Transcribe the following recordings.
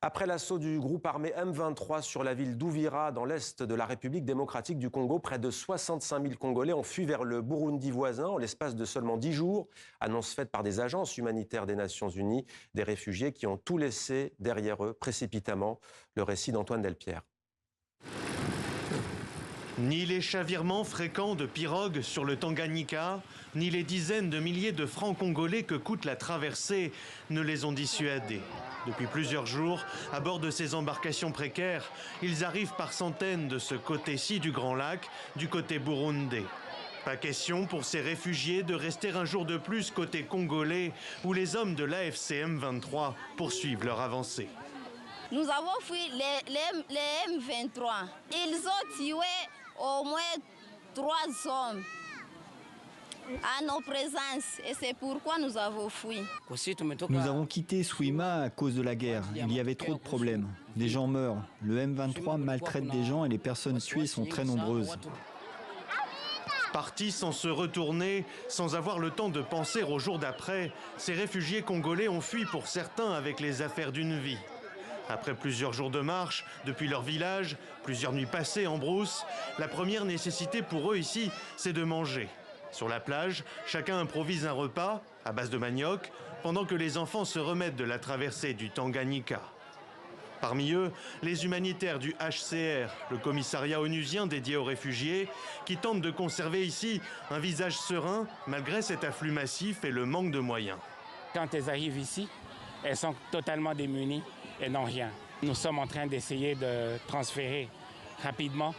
Après l'assaut du groupe armé M23 sur la ville d'Ouvira, dans l'est de la République démocratique du Congo, près de 65 000 Congolais ont fui vers le Burundi voisin en l'espace de seulement 10 jours. Annonce faite par des agences humanitaires des Nations Unies, des réfugiés qui ont tout laissé derrière eux précipitamment. Le récit d'Antoine Delpierre. Ni les chavirements fréquents de pirogues sur le Tanganyika, ni les dizaines de milliers de francs congolais que coûte la traversée ne les ont dissuadés. Depuis plusieurs jours, à bord de ces embarcations précaires, ils arrivent par centaines de ce côté-ci du Grand Lac, du côté burundais. Pas question pour ces réfugiés de rester un jour de plus côté congolais, où les hommes de l'AFC M23 poursuivent leur avancée. Nous avons fui les M23. Ils ont tué au moins 3 hommes à nos présences et c'est pourquoi nous avons fui. Nous avons quitté Souima à cause de la guerre. Il y avait trop de problèmes. Des gens meurent. Le M23 maltraite des gens et les personnes tuées sont très nombreuses. Partis sans se retourner, sans avoir le temps de penser au jour d'après, ces réfugiés congolais ont fui pour certains avec les affaires d'une vie. Après plusieurs jours de marche, depuis leur village, plusieurs nuits passées en brousse, la première nécessité pour eux ici, c'est de manger. Sur la plage, chacun improvise un repas à base de manioc, pendant que les enfants se remettent de la traversée du Tanganyika. Parmi eux, les humanitaires du HCR, le commissariat onusien dédié aux réfugiés, qui tentent de conserver ici un visage serein malgré cet afflux massif et le manque de moyens. Quand elles arrivent ici, elles sont totalement démunies et n'ont rien. Nous sommes en train d'essayer de transférer rapidement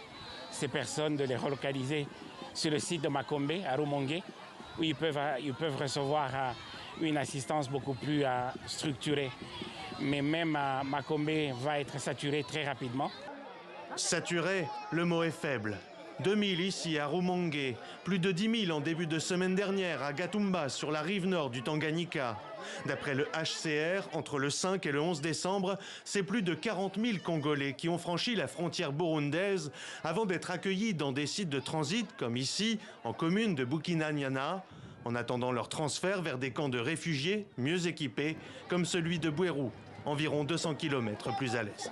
ces personnes, de les relocaliser sur le site de Makombe, à Rumongue, où ils peuvent recevoir une assistance beaucoup plus structurée. Mais même Makombe va être saturé très rapidement. Saturé, le mot est faible. 2000 ici à Rumongue, plus de 10 000 en début de semaine dernière à Gatumba, sur la rive nord du Tanganyika. D'après le HCR, entre le 5 et le 11 décembre, c'est plus de 40 000 Congolais qui ont franchi la frontière burundaise avant d'être accueillis dans des sites de transit comme ici, en commune de Bukinanyana, en attendant leur transfert vers des camps de réfugiés mieux équipés, comme celui de Bweru, environ 200 km plus à l'est.